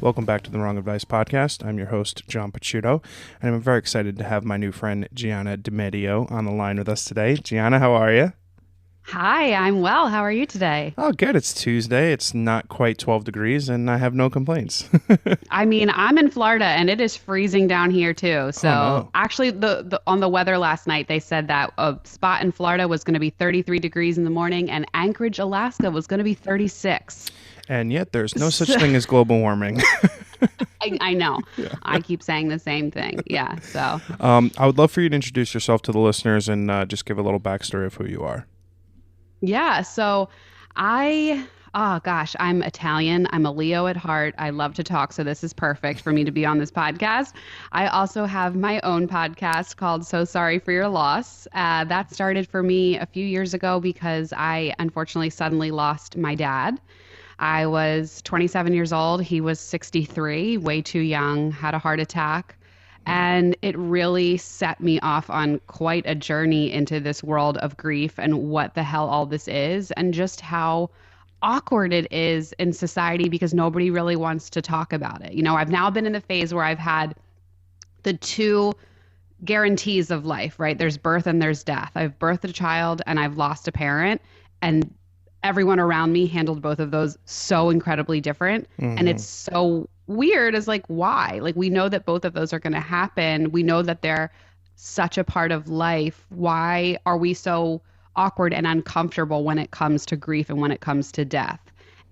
Welcome back to the Wrong Advice Podcast. I'm your host, John Picciuto, and I'm very excited to have my new friend, Gianna DeMedio, on the line with us today. Gianna, how are you? Hi, I'm well. How are you today? Oh, good. It's Tuesday. It's not quite 12 degrees, and I have no complaints. I'm in Florida and it is freezing down here too. Oh, So no. actually the on the weather last night they said that a spot in Florida was going to be 33 degrees in the morning and Anchorage, Alaska was going to be 36. And yet there's no such So, thing as global warming. I know. I keep saying the same thing. Yeah. So I would love for you to introduce yourself to the listeners and just give a little backstory of who you are. yeah. Oh gosh, I'm Italian. I'm a Leo at heart. I love to talk, so this is perfect for me to be on this podcast. I also have my own podcast called So Sorry for Your Loss. That started for me a few years ago because I unfortunately suddenly lost my dad. I was 27 years old. He was 63, way too young, had a heart attack. And it really set me off on quite a journey into this world of grief and what the hell all this is, and just how awkward it is in society because nobody really wants to talk about it. You know, I've now been in the phase where I've had the two guarantees of life, right? There's birth and there's death. I've birthed a child and I've lost a parent, and everyone around me handled both of those so incredibly different. And Mm-hmm. it's so weird as like, why? Like, we know that both of those are going to happen. We know that they're such a part of life. Why are we so awkward and uncomfortable when it comes to grief and when it comes to death?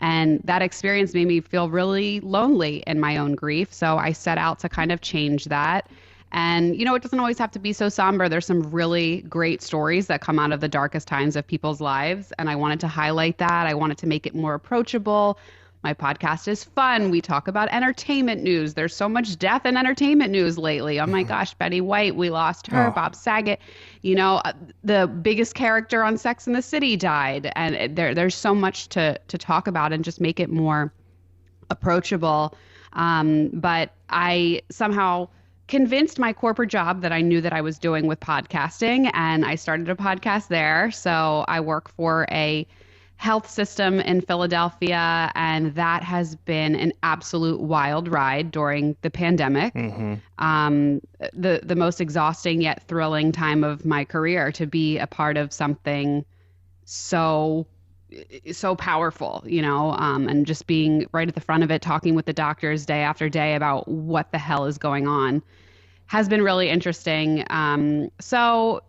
And that experience made me feel really lonely in my own grief. So I set out to kind of change that. And, you know, it doesn't always have to be so somber. There's some really great stories that come out of the darkest times of people's lives. And I wanted to highlight that. I wanted to make it more approachable. My podcast is fun. We talk about entertainment news. There's so much death in entertainment news lately. Oh my gosh, Betty White, we lost her. Oh, Bob Saget, the biggest character on Sex and the City died. And there's so much to talk about and just make it more approachable. But I somehow convinced my corporate job that I knew that I was doing with podcasting, and I started a podcast there. So I work for a health system in Philadelphia, and that has been an absolute wild ride during the pandemic. mm-hmm. The most exhausting yet thrilling time of my career to be a part of something so powerful, and just being right at the front of it, talking with the doctors day after day about what the hell is going on has been really interesting. I'm married.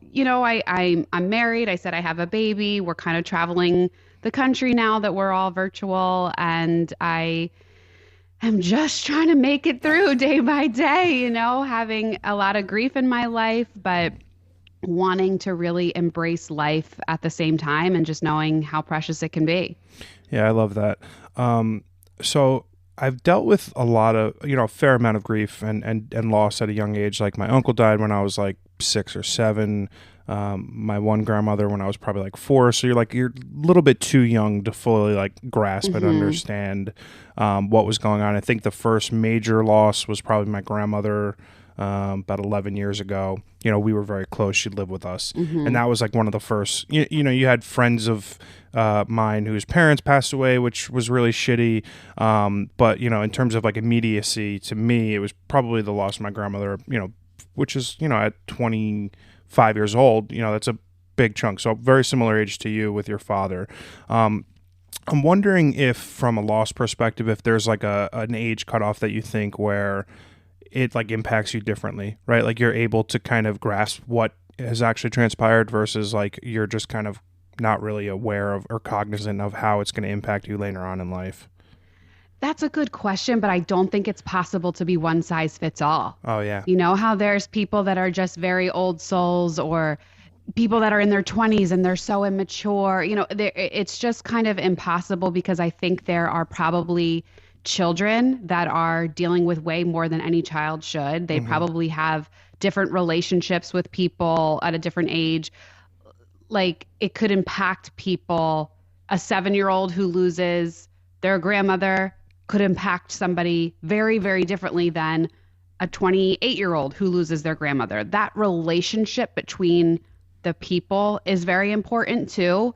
I said I have a baby. We're kind of traveling the country now that we're all virtual, and I am just trying to make it through day by day, having a lot of grief in my life, but wanting to really embrace life at the same time and just knowing how precious it can be. Yeah, I love that. So I've dealt with a lot of, a fair amount of grief and loss at a young age. Like my uncle died when I was like 6 or 7. My one grandmother when I was probably like 4. So you're a little bit too young to fully like grasp and understand what was going on. I think the first major loss was probably my grandmother about 11 years ago. We were very close. She lived with us. And that was like one of the first, you had friends of mine whose parents passed away, which was really shitty. But, in terms of like immediacy to me, it was probably the loss of my grandmother, which is, at 25 years old, that's a big chunk. So very similar age to you with your father. I'm wondering if from a loss perspective, if there's like an age cutoff that you think where it like impacts you differently, right? Like you're able to kind of grasp what has actually transpired versus like you're just kind of not really aware of or cognizant of how it's going to impact you later on in life. That's a good question, but I don't think it's possible to be one size fits all. Oh yeah. You know how there's people that are just very old souls, or people that are in their 20s and they're so immature. It's just kind of impossible because I think there are probably children that are dealing with way more than any child should. They probably have different relationships with people at a different age. Like it could impact people. A 7-year-old who loses their grandmother could impact somebody very, very differently than a 28-year-old who loses their grandmother. That relationship between the people is very important too.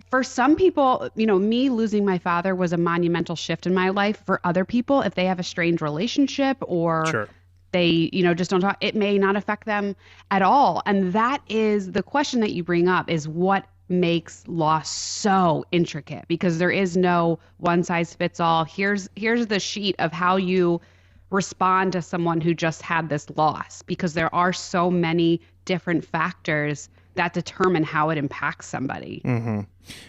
for some people, me losing my father was a monumental shift in my life. For other people, if they have a strained relationship or Sure. they, just don't talk, it may not affect them at all. And that is the question that you bring up, is what makes loss so intricate, because there is no one size fits all. Here's the sheet of how you respond to someone who just had this loss, because there are so many different factors that determine how it impacts somebody. Mm-hmm.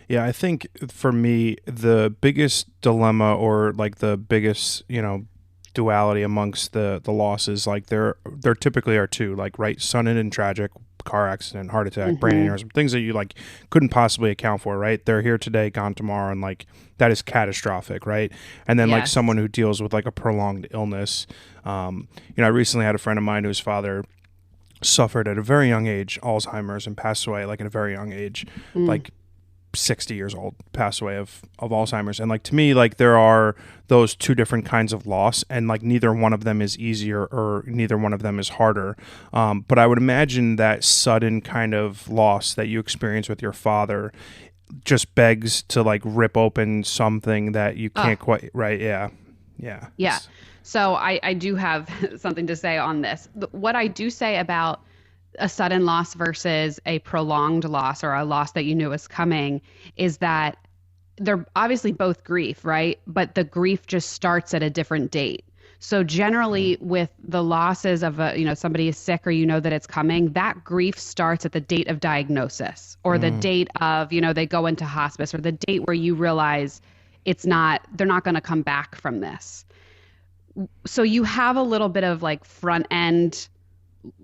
Yeah, I think for me, the biggest dilemma, or like the biggest, duality amongst the losses, like there typically are two, like, right, sudden and tragic, car accident, heart attack, brain aneurysm, things that you like couldn't possibly account for, right? They're here today, gone tomorrow, and like that is catastrophic, right? And then like someone who deals with like a prolonged illness. I recently had a friend of mine whose father suffered at a very young age Alzheimer's and passed away like at a very young age, like 60 years old, passed away of Alzheimer's. And like, to me, like there are those two different kinds of loss, and like neither one of them is easier or neither one of them is harder. But I would imagine that sudden kind of loss that you experience with your father just begs to like rip open something that you can't quite, right? Yeah. So I do have something to say on this. What I do say about a sudden loss versus a prolonged loss, or a loss that you knew was coming, is that they're obviously both grief, right? But the grief just starts at a different date. So generally with the losses of somebody is sick, or that it's coming, that grief starts at the date of diagnosis, or the date of, they go into hospice, or the date where you realize they're not going to come back from this. So you have a little bit of like front end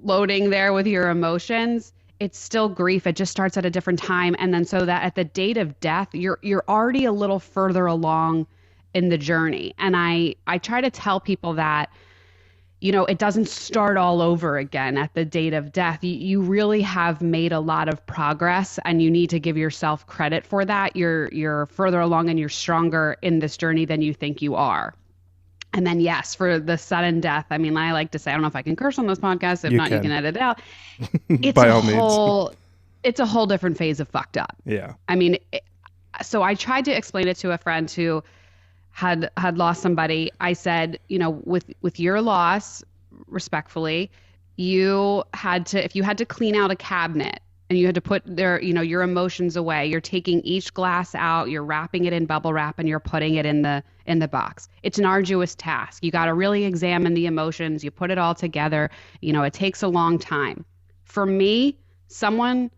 loading there with your emotions. It's still grief. It just starts at a different time. And then so that at the date of death, you're already a little further along in the journey. And I try to tell people that, it doesn't start all over again at the date of death. You really have made a lot of progress, and you need to give yourself credit for that. You're further along and you're stronger in this journey than you think you are. And then, yes, for the sudden death, I mean, I like to say, I don't know if I can curse on this podcast. If not, you can edit it out. It's By all means. It's a whole different phase of fucked up. Yeah. I mean, so I tried to explain it to a friend who had lost somebody. I said, with your loss, respectfully, if you had to clean out a cabinet, and you had to put your emotions away, you're taking each glass out, you're wrapping it in bubble wrap, and you're putting it in the box. It's an arduous task. You got to really examine the emotions. You put it all together. It takes a long time. For me, someone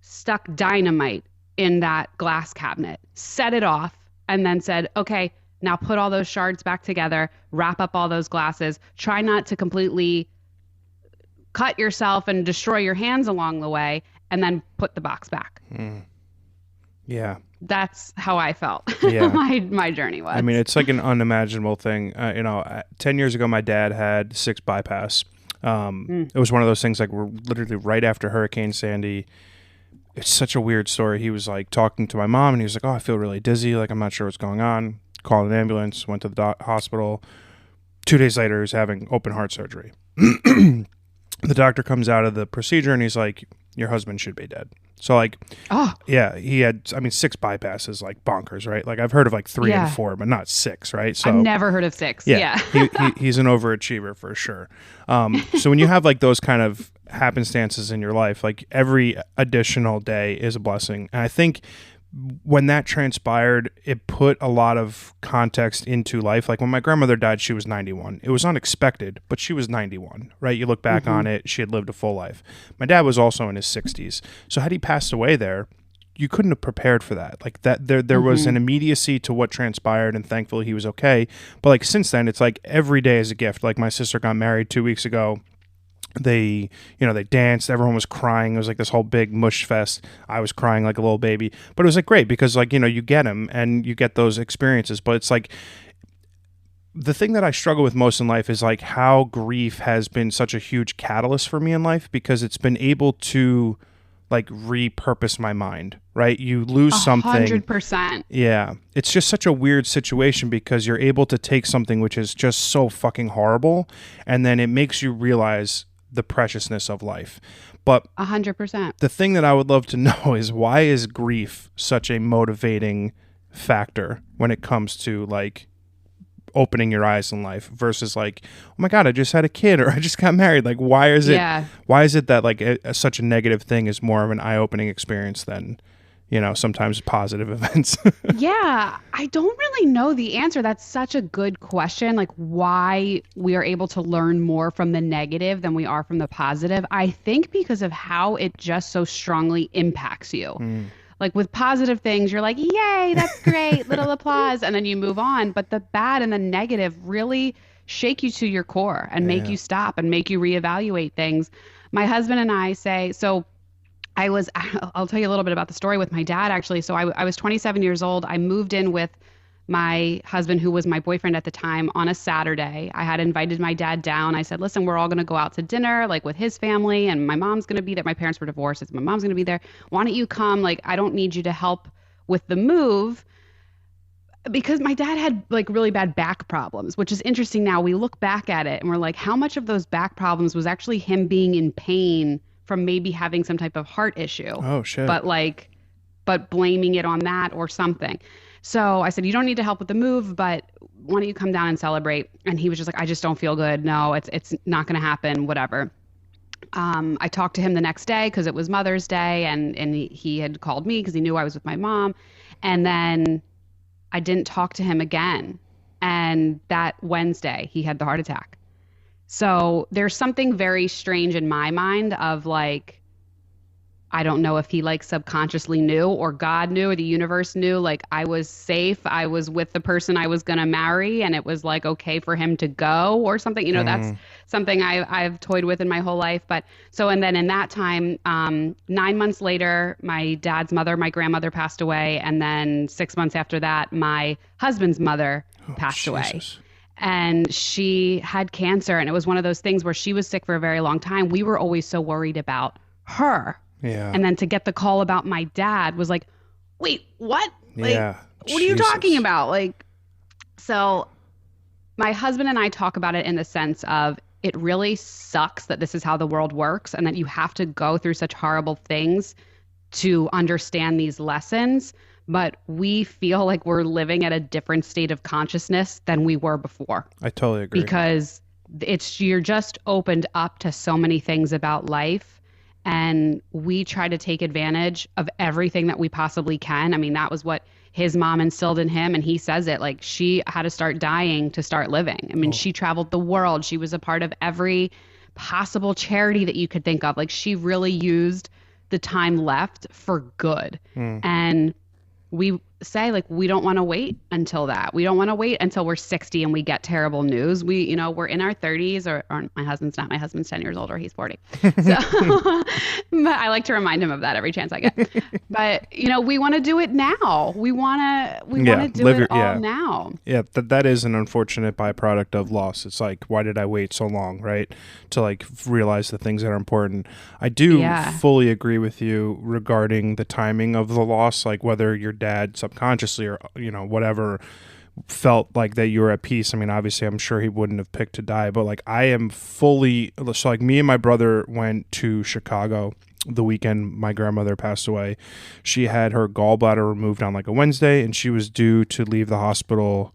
stuck dynamite in that glass cabinet, set it off, and then said, okay, now put all those shards back together, wrap up all those glasses, try not to completely cut yourself and destroy your hands along the way, and then put the box back. Yeah. That's how I felt. Yeah. my journey was. I mean, it's like an unimaginable thing. 10 years ago, my dad had 6 bypass. It was one of those things like we're literally right after Hurricane Sandy. It's such a weird story. He was like talking to my mom, and he was like, oh, I feel really dizzy. Like, I'm not sure what's going on. Called an ambulance, went to the hospital. 2 days later, he was having open heart surgery. The doctor comes out of the procedure, and he's like, your husband should be dead. So like, yeah, he had, 6 bypasses, like bonkers, right? Like I've heard of like 3 and 4, but not 6, right? So I've never heard of 6. Yeah. He's an overachiever for sure. So when you have like those kind of happenstances in your life, like every additional day is a blessing. And I think when that transpired, it put a lot of context into life. Like when my grandmother died, she was 91. It was unexpected, but she was 91, right? You look back on it, she had lived a full life. My dad was also in his 60s. So had he passed away there, you couldn't have prepared for that. Like that, there was an immediacy to what transpired, and thankfully he was okay. But like since then, it's like every day is a gift. Like my sister got married 2 weeks ago. They danced, everyone was crying. It was like this whole big mush fest. I was crying like a little baby, but it was like great because like, you get them and you get those experiences. But it's like the thing that I struggle with most in life is like how grief has been such a huge catalyst for me in life, because it's been able to like repurpose my mind, right? You lose something. 100%. Yeah. It's just such a weird situation because you're able to take something which is just so fucking horrible, and then it makes you realize the preciousness of life. But 100%. the thing that I would love to know is, why is grief such a motivating factor when it comes to like opening your eyes in life versus like, oh my God, I just had a kid, or I just got married? Like, why is it that like such a negative thing is more of an eye-opening experience than, you know, sometimes positive events? Yeah, I don't really know the answer. That's such a good question. Like, why we are able to learn more from the negative than we are from the positive. I think because of how it just so strongly impacts you. Like with positive things, you're like, yay, that's great, little applause, and then you move on. But the bad and the negative really shake you to your core and make you stop and make you reevaluate things. My husband and I say, I'll tell you a little bit about the story with my dad, actually. So I was 27 years old. I moved in with my husband, who was my boyfriend at the time, on a Saturday. I had invited my dad down. I said, listen, we're all going to go out to dinner, like with his family, and my mom's going to be there. My parents were divorced. I said, my mom's going to be there. Why don't you come? Like, I don't need you to help with the move, because my dad had like really bad back problems, which is interesting. Now we look back at it and we're like, how much of those back problems was actually him being in pain from maybe having some type of heart issue? Oh, shit. But blaming it on that or something. So I said, you don't need to help with the move, but why don't you come down and celebrate? And he was just like, I just don't feel good. No, it's not going to happen, whatever. I talked to him the next day because it was Mother's Day, and he had called me because he knew I was with my mom. And then I didn't talk to him again. And that Wednesday, he had the heart attack. So there's something very strange in my mind of like, I don't know if he like subconsciously knew, or God knew, or the universe knew, like I was safe. I was with the person I was going to marry, and it was like okay for him to go or something. You know, that's something I've toyed with in my whole life. But so, and then in that time, 9 months later, my dad's mother, my grandmother, passed away. And then 6 months after that, my husband's mother passed away. And she had cancer. And it was one of those things where she was sick for a very long time. We were always so worried about her. Yeah. And then to get the call about my dad was like, wait, what? Like, yeah. What are you talking about? Like, so my husband and I talk about it in the sense of it really sucks that this is how the world works, and that you have to go through such horrible things to understand these lessons. But we feel like we're living at a different state of consciousness than we were before. I totally agree. Because you're just opened up to so many things about life. And we try to take advantage of everything that we possibly can. I mean, that was what his mom instilled in him. And he says it like she had to start dying to start living. I mean, she traveled the world. She was a part of every possible charity that you could think of. Like she really used the time left for good. And we say like, we don't want to wait until that. We don't want to wait until we're 60 and we get terrible news. We're in our 30s, or my husband's 10 years older. He's 40. So but I like to remind him of that every chance I get. But, we want to do it now. We want to do it all now. Yeah. That is an unfortunate byproduct of loss. It's like, why did I wait so long, right? To like realize the things that are important. I do fully agree with you regarding the timing of the loss, like whether your dad subconsciously or whatever felt like that you were at peace. I mean, obviously I'm sure he wouldn't have picked to die, but like I am fully, so like me and my brother went to Chicago the weekend my grandmother passed away. She had her gallbladder removed on like a Wednesday, and she was due to leave the hospital,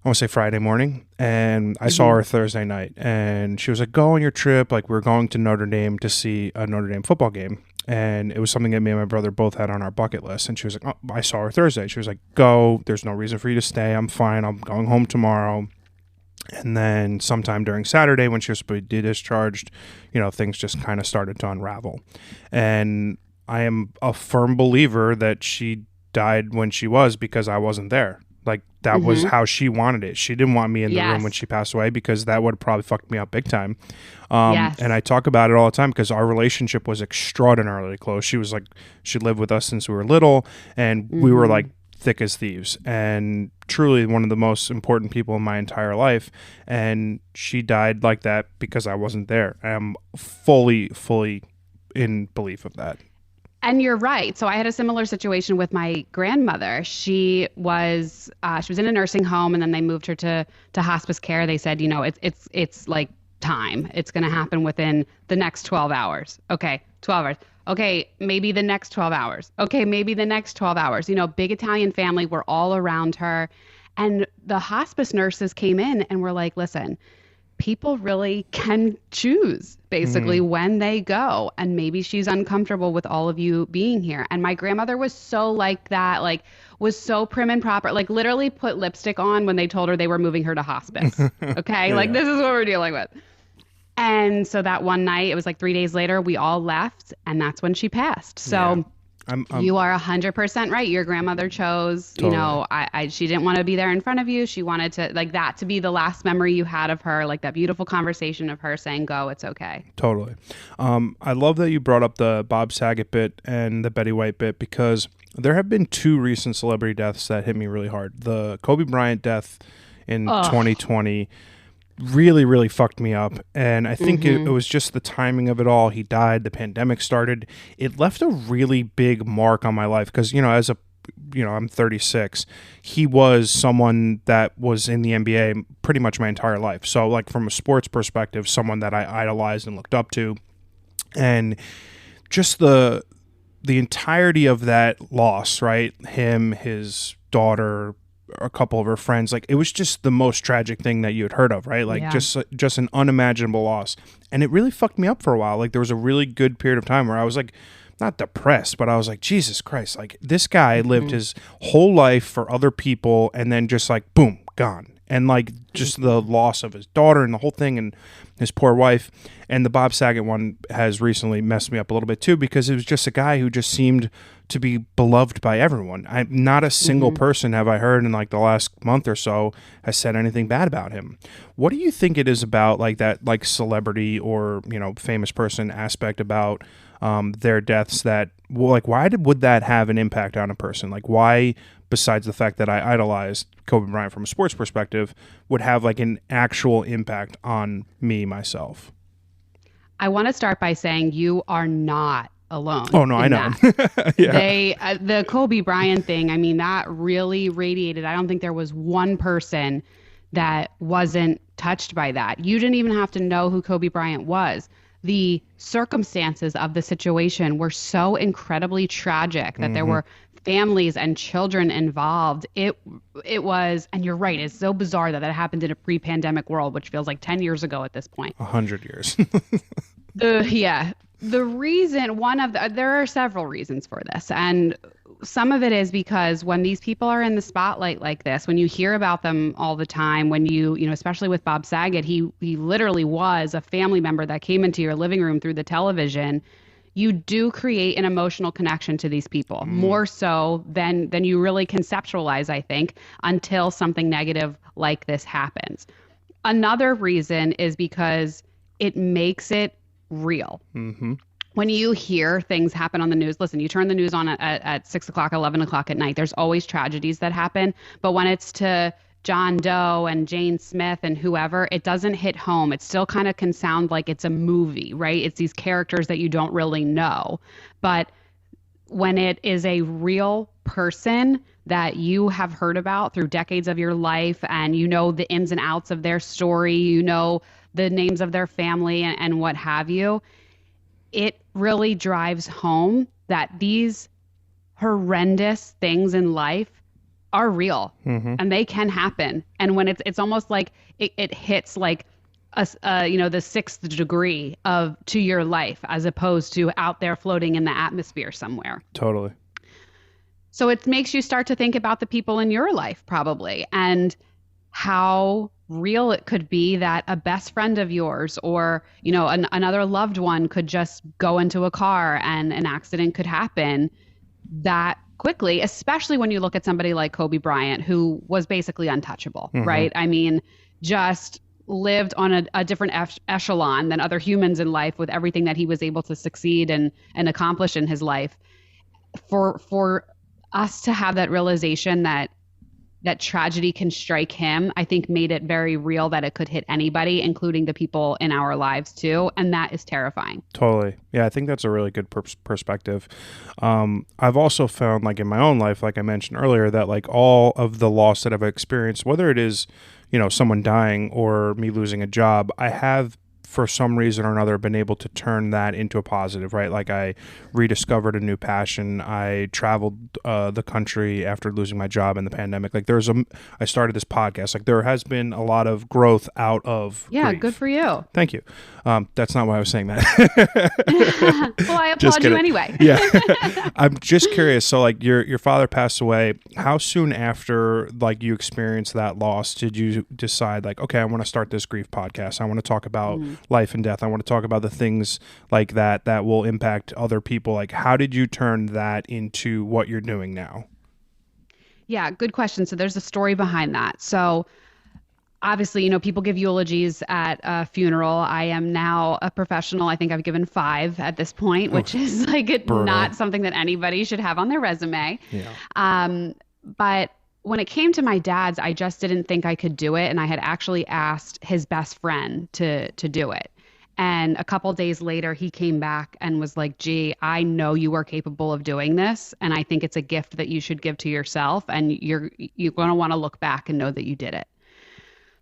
I want to say Friday morning, and I saw her Thursday night, and she was like, go on your trip. Like we're going to Notre Dame to see a Notre Dame football game. And it was something that me and my brother both had on our bucket list. And she was like, oh, I saw her Thursday. She was like, go. There's no reason for you to stay. I'm fine. I'm going home tomorrow. And then sometime during Saturday when she was supposed to be discharged, things just kind of started to unravel. And I am a firm believer that she died when she was because I wasn't there. Like that was how she wanted it. She didn't want me in the room when she passed away because that would have probably fucked me up big time. And I talk about it all the time because our relationship was extraordinarily close. She lived with us since we were little, and we were like thick as thieves, and truly one of the most important people in my entire life. And she died like that because I wasn't there. I'm fully in belief of that. And you're right. So I had a similar situation with my grandmother. She was in a nursing home, and then they moved her to hospice care. They said, it's like time. It's going to happen within the next 12 hours. Okay, 12 hours. Okay, maybe the next 12 hours. Okay, maybe the next 12 hours. Big Italian family, we're all around her. And the hospice nurses came in and were like, listen, people really can choose basically when they go. And maybe she's uncomfortable with all of you being here. And my grandmother was so like that, like was so prim and proper, like literally put lipstick on when they told her they were moving her to hospice. Okay. Like this is what we're dealing with. And so that one night, it was like 3 days later, we all left, and that's when she passed. So you are 100% right. Your grandmother chose, totally. She didn't want to be there in front of you. She wanted to, like, that to be the last memory you had of her, like that beautiful conversation of her saying, go, it's okay. Totally. I love that you brought up the Bob Saget bit and the Betty White bit, because there have been two recent celebrity deaths that hit me really hard. The Kobe Bryant death in 2020 really, really fucked me up. And I think it was just the timing of it all. He died. The pandemic started. It left a really big mark on my life because, I'm 36. He was someone that was in the NBA pretty much my entire life. So, like, from a sports perspective, someone that I idolized and looked up to. And just the entirety of that loss, right? Him, his daughter, a couple of her friends, like, it was just the most tragic thing that you had heard of, right? Like, just an unimaginable loss. And it really fucked me up for a while. Like, there was a really good period of time where I was like, not depressed, but I was like, Jesus Christ, like, this guy lived his whole life for other people, and then just like, boom, gone. And like, just the loss of his daughter and the whole thing, and his poor wife. And the Bob Saget one has recently messed me up a little bit too, because it was just a guy who just seemed to be beloved by everyone. Not a single person have I heard in like the last month or so has said anything bad about him. What do you think it is about like that, like celebrity or, famous person aspect about their deaths that, like, why would that have an impact on a person? Like, why, besides the fact that I idolized Kobe Bryant from a sports perspective, would have like an actual impact on me, myself? I want to start by saying you are not alone. Oh, no, I know. Yeah. The Kobe Bryant thing, I mean, that really radiated. I don't think there was one person that wasn't touched by that. You didn't even have to know who Kobe Bryant was. The circumstances of the situation were so incredibly tragic that there were families and children involved. It was, and you're right, it's so bizarre that happened in a pre-pandemic world, which feels like 10 years ago at this point. 100 years. The reason, there are several reasons for this. And some of it is because when these people are in the spotlight like this, when you hear about them all the time, when especially with Bob Saget, he literally was a family member that came into your living room through the television. You do create an emotional connection to these people, more so than you really conceptualize, I think, until something negative like this happens. Another reason is because it makes it real. When you hear things happen on the news, listen, you turn the news on at 6 o'clock, 11 o'clock at night, there's always tragedies that happen. But when it's to John Doe and Jane Smith and whoever, it doesn't hit home. It still kind of can sound like it's a movie, right? It's these characters that you don't really know. But when it is a real person that you have heard about through decades of your life, and you know the ins and outs of their story, you know the names of their family and what have you, it really drives home that these horrendous things in life are real and they can happen. And when it's almost like it hits like the sixth degree to your life, as opposed to out there floating in the atmosphere somewhere. Totally. So it makes you start to think about the people in your life probably, and how real it could be that a best friend of yours or, another loved one could just go into a car and an accident could happen that quickly, especially when you look at somebody like Kobe Bryant, who was basically untouchable, right? I mean, just lived on a different echelon than other humans in life with everything that he was able to succeed and accomplish in his life. For us to have that realization that tragedy can strike him, I think made it very real that it could hit anybody, including the people in our lives too. And that is terrifying. Totally. Yeah, I think that's a really good perspective. I've also found, like, in my own life, like I mentioned earlier, that like all of the loss that I've experienced, whether it is, someone dying or me losing a job, I have for some reason or another, been able to turn that into a positive, right? Like I rediscovered a new passion. I traveled the country after losing my job in the pandemic. Like I started this podcast. Like there has been a lot of growth out of grief. Good for you. Thank you. That's not why I was saying that. Well, I applaud you anyway. Yeah. I'm just curious. So like your father passed away. How soon after like you experienced that loss did you decide like, okay, I want to start this grief podcast. I want to talk about life and death. I want to talk about the things like that will impact other people. Like how did you turn that into what you're doing now? Yeah, good question. So there's a story behind that. So obviously, people give eulogies at a funeral. I am now a professional. I think I've given 5 at this point, which is like not something that anybody should have on their resume. Yeah. But when it came to my dad's, I just didn't think I could do it. And I had actually asked his best friend to do it. And a couple days later, he came back and was like, gee, I know you are capable of doing this. And I think it's a gift that you should give to yourself. And you're going to want to look back and know that you did it.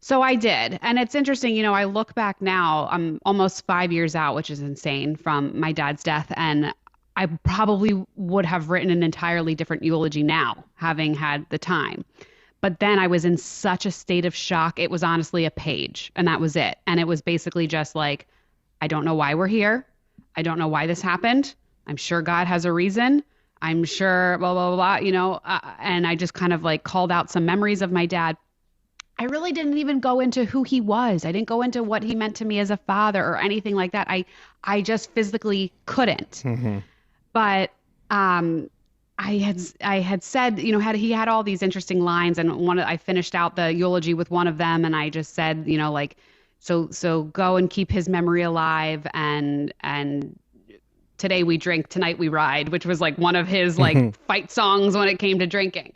So I did. And it's interesting, I look back now, I'm almost 5 years out, which is insane, from my dad's death. And I probably would have written an entirely different eulogy now, having had the time. But then I was in such a state of shock. It was honestly a page, and that was it. And it was basically just like, I don't know why we're here. I don't know why this happened. I'm sure God has a reason. I'm sure blah, blah, blah, and I just kind of like called out some memories of my dad. I really didn't even go into who he was. I didn't go into what he meant to me as a father or anything like that. I just physically couldn't. Mm-hmm. But I had said, he had all these interesting lines, and I finished out the eulogy with one of them, and I just said, so go and keep his memory alive, and today we drink, tonight we ride, which was like one of his like fight songs when it came to drinking.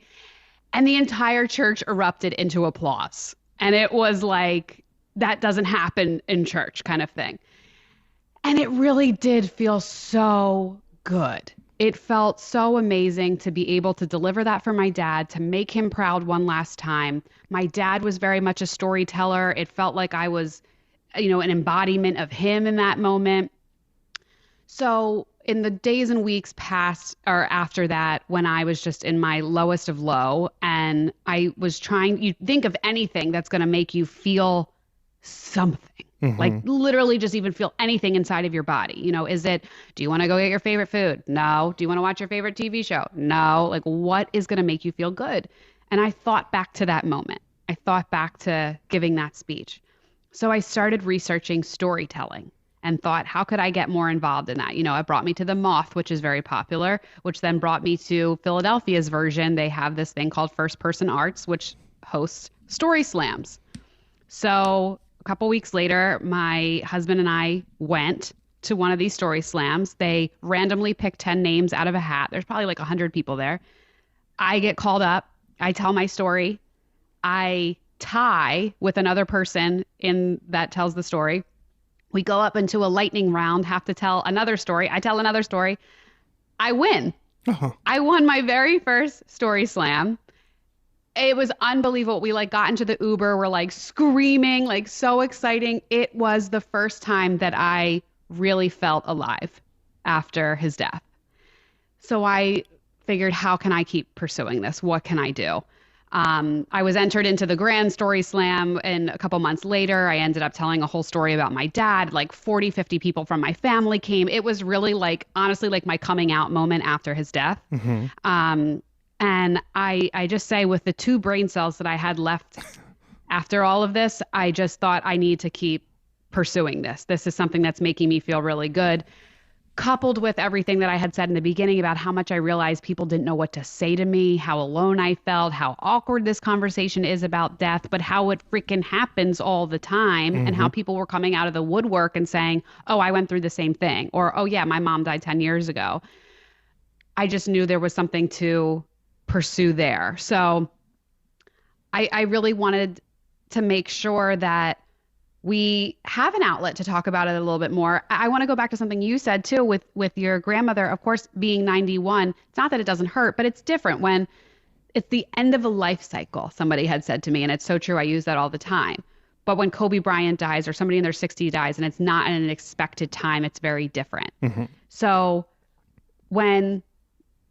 And the entire church erupted into applause. And it was like, that doesn't happen in church kind of thing. And it really did feel so good. It felt so amazing to be able to deliver that for my dad, to make him proud one last time. My dad was very much a storyteller. It felt like I was, an embodiment of him in that moment. So in the days and weeks past or after that, when I was just in my lowest of low, and I was you think of anything that's going to make you feel something, like literally just even feel anything inside of your body. Do you want to go get your favorite food? No. Do you want to watch your favorite TV show? No. Like, what is going to make you feel good? And I thought back to that moment. I thought back to giving that speech. So I started researching storytelling and thought, how could I get more involved in that? It brought me to The Moth, which is very popular, which then brought me to Philadelphia's version. They have this thing called First Person Arts, which hosts story slams. So a couple weeks later, my husband and I went to one of these story slams. They randomly picked 10 names out of a hat. There's probably like 100 people there. I get called up. I tell my story. I tie with another person that tells the story. We go up into a lightning round, have to tell another story. I tell another story. I win. Uh-huh. I won my very first story slam. It was unbelievable. We got into the Uber. We're screaming, so exciting. It was the first time that I really felt alive after his death. So I figured, how can I keep pursuing this? What can I do? I was entered into the Grand Story Slam, and a couple months later, I ended up telling a whole story about my dad. 40, 50 people from my family came. It was really honestly, my coming out moment after his death. Mm-hmm. And I just say, with the 2 brain cells that I had left after all of this, I just thought, I need to keep pursuing this. This is something that's making me feel really good. Coupled with everything that I had said in the beginning about how much I realized people didn't know what to say to me, how alone I felt, how awkward this conversation is about death, but how it freaking happens all the time, and how people were coming out of the woodwork and saying, oh, I went through the same thing, or, oh yeah, my mom died 10 years ago. I just knew there was something to pursue there. So I really wanted to make sure that we have an outlet to talk about it a little bit more. I want to go back to something you said too with your grandmother, of course, being 91. It's not that it doesn't hurt, but it's different when it's the end of a life cycle, somebody had said to me, and it's so true. I use that all the time. But when Kobe Bryant dies or somebody in their 60s dies and it's not in an expected time, it's very different. Mm-hmm. So when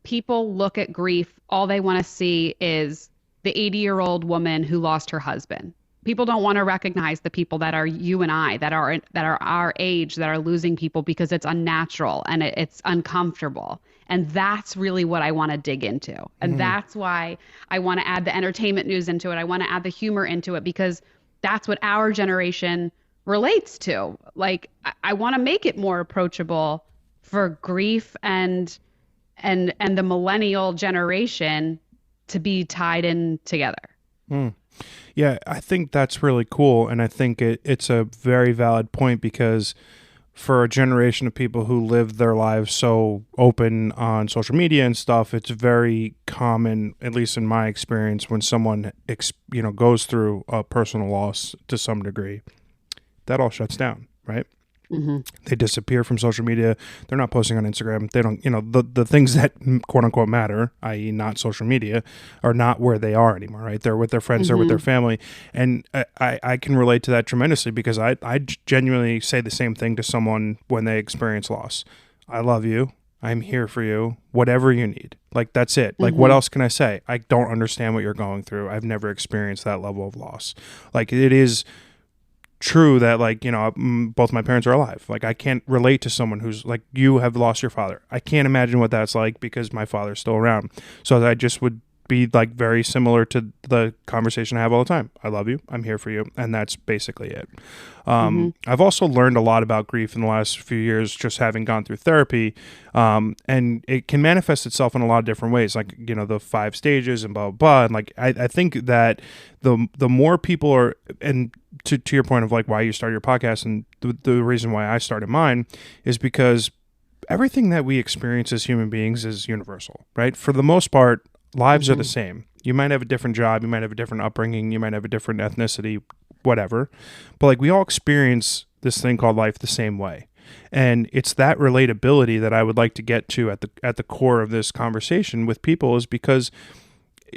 people look at grief, all they want to see is the 80-year-old woman who lost her husband. People don't want to recognize the people that are you and I, that are our age, that are losing people because it's unnatural and it's uncomfortable. And that's really what I want to dig into. And that's why I want to add the entertainment news into it. I want to add the humor into it because that's what our generation relates to. Like, I want to make it more approachable for grief and the millennial generation to be tied in together. Yeah, I think that's really cool. And I think it's a very valid point because for a generation of people who live their lives so open on social media and stuff, it's very common, at least in my experience, when someone goes through a personal loss to some degree, that all shuts down, right? Mm-hmm. They disappear from social media. They're not posting on Instagram. They don't, the things that quote unquote matter, i.e. not social media, are not where they are anymore, right? They're with their friends, they're with their family. And I can relate to that tremendously because I genuinely say the same thing to someone when they experience loss. I love you. I'm here for you. Whatever you need. Like, that's it. Like, what else can I say? I don't understand what you're going through. I've never experienced that level of loss. Like, it is true that, like, both my parents are alive. Like, I can't relate to someone who's like, you have lost your father. I can't imagine what that's like because my father's still around. So I just would be like very similar to the conversation I have all the time. I love you. I'm here for you. And that's basically it. I've also learned a lot about grief in the last few years, just having gone through therapy. And it can manifest itself in a lot of different ways, like, the 5 stages and blah, blah, blah. And like, I think that the more people are, and to your point of like why you started your podcast and the reason why I started mine is because everything that we experience as human beings is universal, right? For the most part, lives are the same. You might have a different job, you might have a different upbringing, you might have a different ethnicity, whatever. But like, we all experience this thing called life the same way. And it's that relatability that I would like to get to at the core of this conversation with people, is because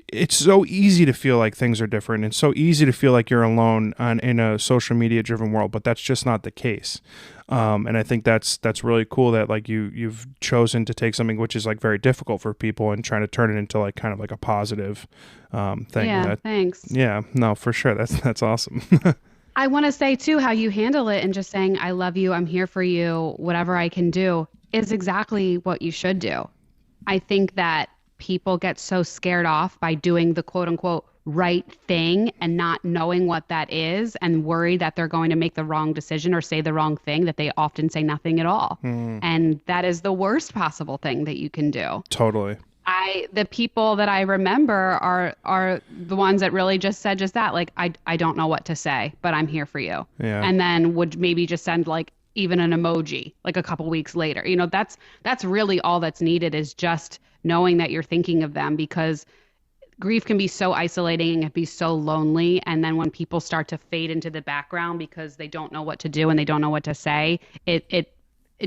it's so easy to feel like things are different and so easy to feel like you're alone in a social media driven world, but that's just not the case. And I think that's really cool that like you've chosen to take something which is like very difficult for people and trying to turn it into like kind of like a positive thing. Yeah, thanks. Yeah, no, for sure. That's awesome. I want to say too, how you handle it and just saying, I love you, I'm here for you, whatever I can do, is exactly what you should do. I think that people get so scared off by doing the quote unquote right thing and not knowing what that is, and worry that they're going to make the wrong decision or say the wrong thing, that they often say nothing at all. And that is the worst possible thing that you can do. Totally. The people that I remember are the ones that really just said just that, like, I don't know what to say, but I'm here for you. Yeah. And then would maybe just send like even an emoji like a couple weeks later. That's really all that's needed, is just knowing that you're thinking of them, because grief can be so isolating and can be so lonely. And then when people start to fade into the background because they don't know what to do and they don't know what to say, it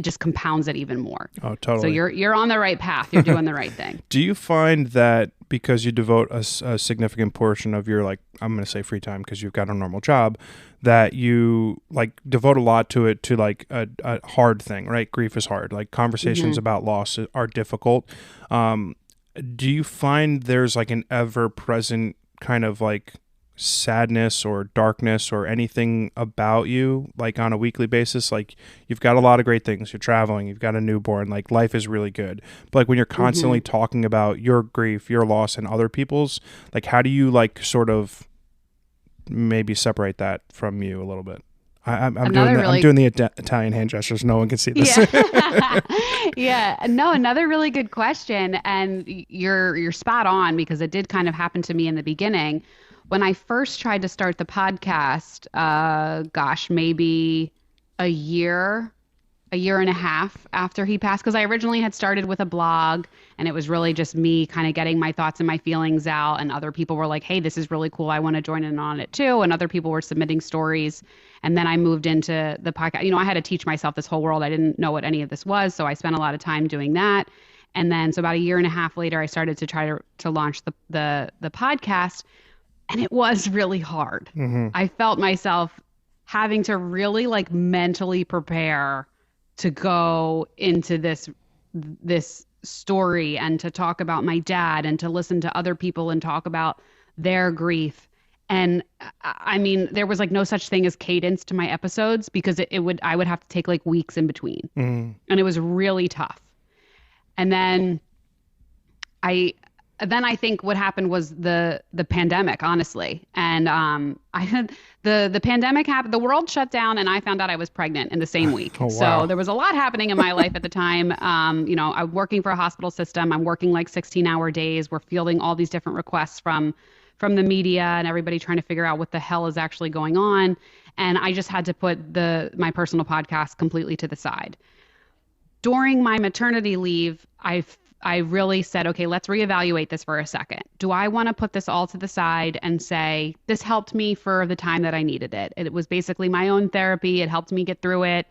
just compounds it even more. Oh, totally. So you're on the right path. You're doing the right thing. Do you find that because you devote a significant portion of your, like, I'm going to say free time because you've got a normal job, that you like devote a lot to it, to like a hard thing, right? Grief is hard. Like, conversations about loss are difficult. Do you find there's like an ever present kind of like sadness or darkness or anything about you, like on a weekly basis? Like, you've got a lot of great things, you're traveling, you've got a newborn, like life is really good, but like when you're constantly talking about your grief, your loss, and other people's, like, how do you like sort of maybe separate that from you a little bit? I'm doing the Italian hand gestures. No one can see this. Yeah. Yeah. No, another really good question. And you're spot on, because it did kind of happen to me in the beginning. When I first tried to start the podcast, maybe a year and a half after he passed, because I originally had started with a blog, and it was really just me kind of getting my thoughts and my feelings out. And other people were like, hey, this is really cool, I want to join in on it too. And other people were submitting stories. And then I moved into the podcast. I had to teach myself this whole world. I didn't know what any of this was. So I spent a lot of time doing that. And then, so about a year and a half later, I started to try to launch the podcast. And it was really hard. Mm-hmm. I felt myself having to really like mentally prepare to go into this story and to talk about my dad and to listen to other people and talk about their grief. And I mean, there was like no such thing as cadence to my episodes because I would have to take like weeks in between. Mm-hmm. And it was really tough. And then I think what happened was the pandemic, honestly. And I had the pandemic happened, the world shut down, and I found out I was pregnant in the same week. Oh, wow. So there was a lot happening in my life at the time. I'm working for a hospital system. I'm working like 16-hour days. We're fielding all these different requests from the media and everybody trying to figure out what the hell is actually going on. And I just had to put my personal podcast completely to the side. During my maternity leave, I really said, okay, let's reevaluate this for a second. Do I want to put this all to the side and say, this helped me for the time that I needed it? It was basically my own therapy. It helped me get through it.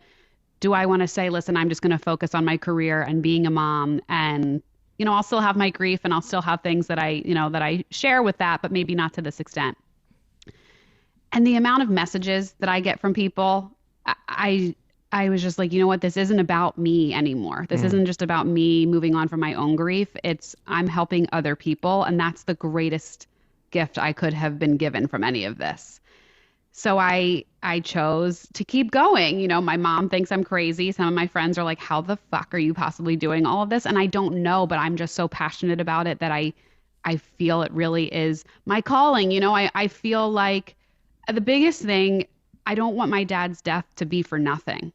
Do I want to say, listen, I'm just going to focus on my career and being a mom, and, I'll still have my grief and I'll still have things that I share with that, but maybe not to this extent. And the amount of messages that I get from people, I was just like, you know what? This isn't about me anymore. This isn't just about me moving on from my own grief. I'm helping other people. And that's the greatest gift I could have been given from any of this. So I chose to keep going. My mom thinks I'm crazy. Some of my friends are like, how the fuck are you possibly doing all of this? And I don't know, but I'm just so passionate about it that I feel it really is my calling. I feel like the biggest thing, I don't want my dad's death to be for nothing.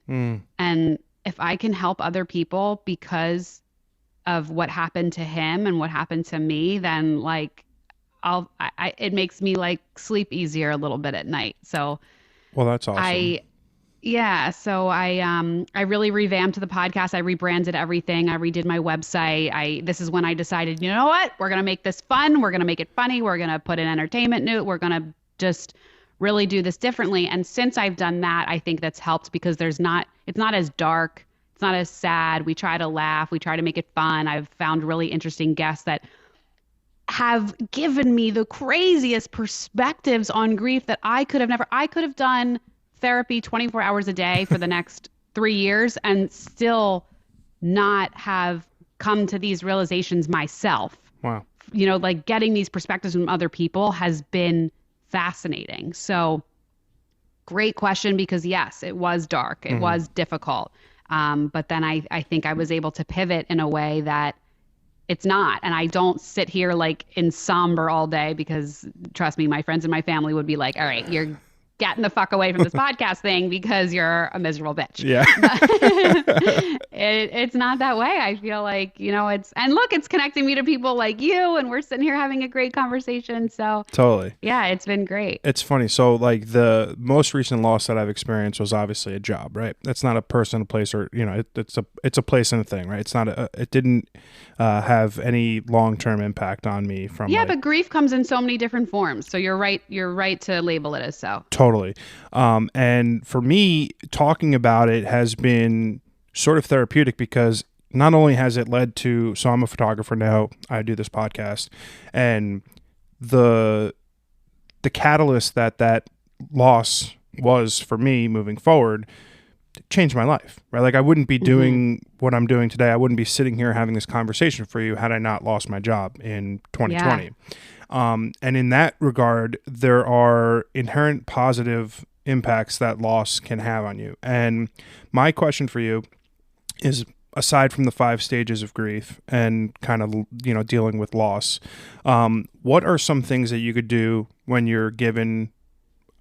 And if I can help other people because of what happened to him and what happened to me, then like it makes me like sleep easier a little bit at night. So well, that's awesome. I really revamped the podcast. I rebranded everything. I redid my website. This is when I decided, you know what? We're going to make this fun. We're going to make it funny. We're going to put an entertainment note. We're going to just really do this differently. And since I've done that, I think that's helped because it's not as dark. It's not as sad. We try to laugh. We try to make it fun. I've found really interesting guests that have given me the craziest perspectives on grief that I could have done therapy 24 hours a day for the next 3 years and still not have come to these realizations myself. Wow. Like getting these perspectives from other people has been fascinating. So great question, because yes, it was dark. It was difficult. But then I think I was able to pivot in a way that it's not. And I don't sit here like in somber all day because trust me, my friends and my family would be like, all right, you're getting the fuck away from this podcast thing because you're a miserable bitch. Yeah. It's not that way. I feel like, it's connecting me to people like you, and we're sitting here having a great conversation. So totally. Yeah, it's been great. It's funny. So like the most recent loss that I've experienced was obviously a job, right? It's not a person, a place, or, it's a place and a thing, right? It's not it didn't have any long-term impact on me from. Yeah, but grief comes in so many different forms. So you're right to label it as so. Totally. And for me, talking about it has been sort of therapeutic because not only has it led to, so I'm a photographer now, I do this podcast, and the catalyst that loss was for me moving forward changed my life, right? Like I wouldn't be doing what I'm doing today. I wouldn't be sitting here having this conversation for you had I not lost my job in 2020. Yeah. And in that regard, there are inherent positive impacts that loss can have on you. And my question for you is, aside from the 5 stages of grief and kind of, dealing with loss, what are some things that you could do when you're given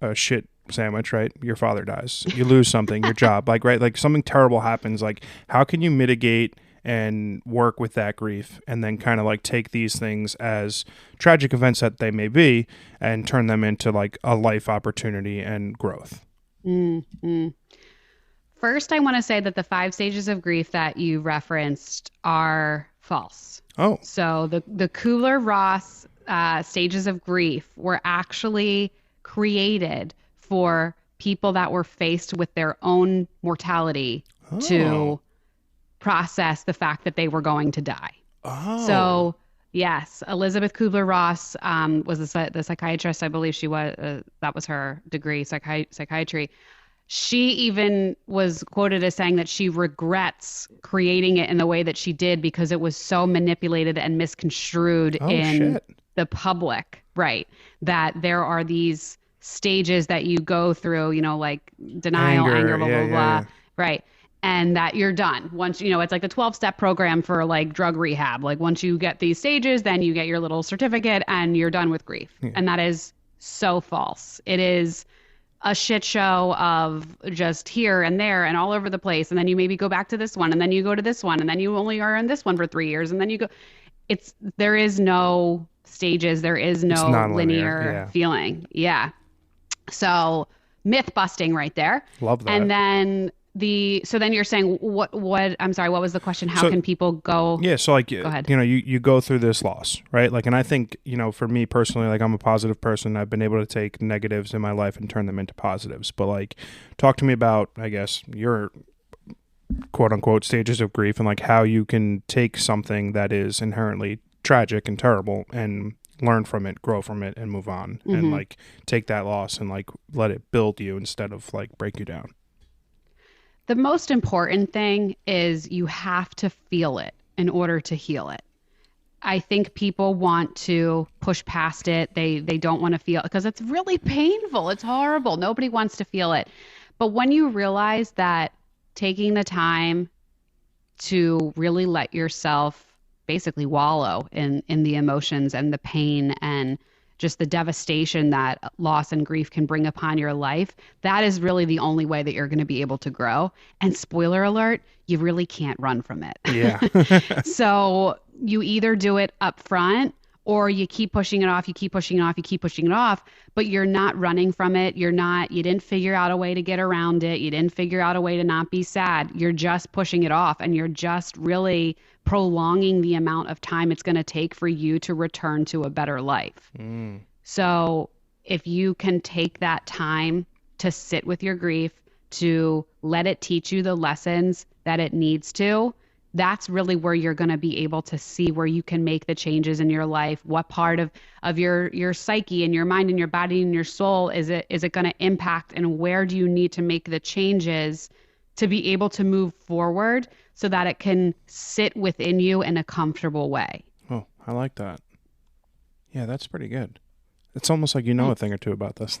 a shit sandwich, right? Your father dies, you lose something, your job, like, right? Like something terrible happens. Like, how can you mitigate and work with that grief and then kind of like take these things as tragic events that they may be and turn them into like a life opportunity and growth? Mm-hmm. First, I want to say that the 5 stages of grief that you referenced are false. Oh. So the Kubler-Ross stages of grief were actually created for people that were faced with their own mortality to process the fact that they were going to die. Oh. So Yes, Elizabeth Kubler-Ross was the psychiatrist. I believe she was that was her degree, psychiatry. She even was quoted as saying that she regrets creating it in the way that she did because it was so manipulated and misconstrued Oh in shit. the public, right? That there are these stages that you go through, like denial, anger, Anger. blah, Yeah, blah, yeah, blah, yeah. right? And that you're done. Once, it's like the 12-step program for like drug rehab. Like once you get these stages, then you get your little certificate and you're done with grief. Yeah. And that is so false. It is a shit show of just here and there and all over the place. And then you maybe go back to this one and then you go to this one and then you only are in this one for 3 years and then you go. There is no stages. There is It's no non-linear. linear Yeah. feeling. Yeah. So myth busting right there. Love that. And then so then you're saying I'm sorry, what was the question? How So can people go? yeah, so like Go ahead. you go through this loss, right? Like, and I think for me personally, like I'm a positive person. I've been able to take negatives in my life and turn them into positives. But like, talk to me about, I guess, your quote unquote stages of grief and like how you can take something that is inherently tragic and terrible and learn from it, grow from it, and move on, and like take that loss and like let it build you instead of like break you down. The most important thing is you have to feel it in order to heal it. I think people want to push past it. They don't want to feel it because it's really painful. It's horrible. Nobody wants to feel it. But when you realize that taking the time to really let yourself basically wallow in the emotions and the pain and just the devastation that loss and grief can bring upon your life, that is really the only way that you're going to be able to grow. And spoiler alert, you really can't run from it. Yeah. So you either do it up front or you keep pushing it off, you keep pushing it off, you keep pushing it off, but you're not running from it. You didn't figure out a way to get around it. You didn't figure out a way to not be sad. You're just pushing it off and you're just really prolonging the amount of time it's going to take for you to return to a better life. So if you can take that time to sit with your grief, to let it teach you the lessons that it needs to, that's really where you're going to be able to see where you can make the changes in your life. What part of your psyche and your mind and your body and your soul is it going to impact, and where do you need to make the changes to be able to move forward so that it can sit within you in a comfortable way. Oh, I like that. Yeah, that's pretty good. It's almost like you know a thing or two about this.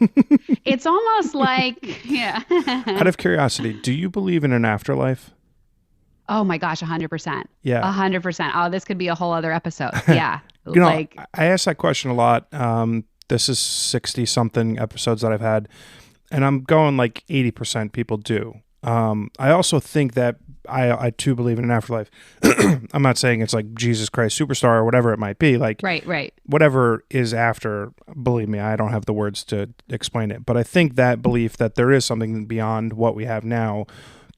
It's almost like, yeah. Out of curiosity, do you believe in an afterlife? Oh my gosh, 100%. Yeah. 100%. Oh, this could be a whole other episode. Yeah. I ask that question a lot. This is 60 something episodes that I've had, and I'm going like 80% people do. I also think that I too believe in an afterlife. I'm not saying it's like Jesus Christ Superstar or whatever it might be. Like, right. whatever is after, believe me, I don't have the words to explain it. But I think that belief that there is something beyond what we have now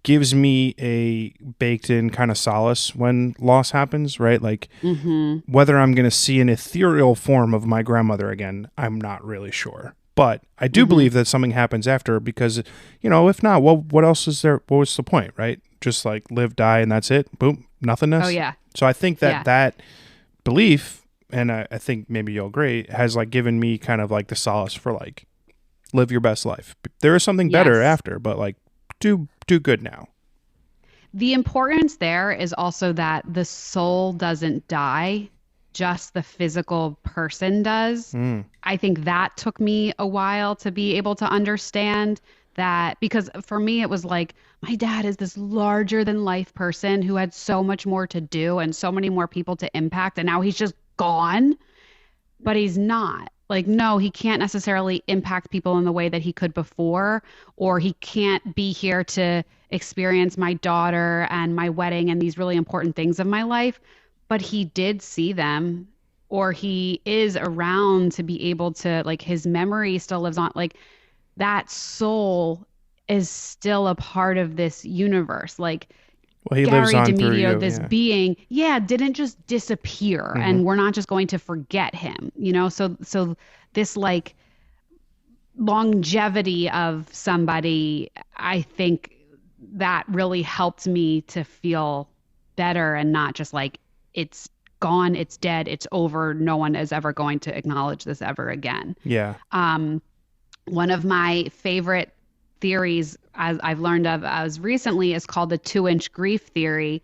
gives me a baked in kind of solace when loss happens, right? Like, whether I'm going to see an ethereal form of my grandmother again, I'm not really sure. But I do believe that something happens after, because, if not, well, what else is there? What was the point, right? Just like live, die, and that's it. Boom, nothingness. Oh, yeah. So I think that that belief, and I think maybe you'll agree, has like given me kind of like the solace for like, live your best life. There is something better after, but like, do good now. The importance there is also that the soul doesn't die, just the physical person does. I think that took me a while to be able to understand that, because for me it was like, my dad is this larger than life person who had so much more to do and so many more people to impact, and now he's just gone. But he's not. Like, no, he can't necessarily impact people in the way that he could before, or he can't be here to experience my daughter and my wedding and these really important things of my life. But he did see them, or he is around to be able to, like, his memory still lives on. Like, that soul is still a part of this universe. Like, well, he Gary lives on DeMedio, through you, this being, didn't just disappear, and we're not just going to forget him, So this like longevity of somebody, I think that really helped me to feel better and not just like it's gone, it's dead, it's over. No one is ever going to acknowledge this ever again. Yeah. One of my favorite theories as I've learned of as recently is called the 2-inch grief theory.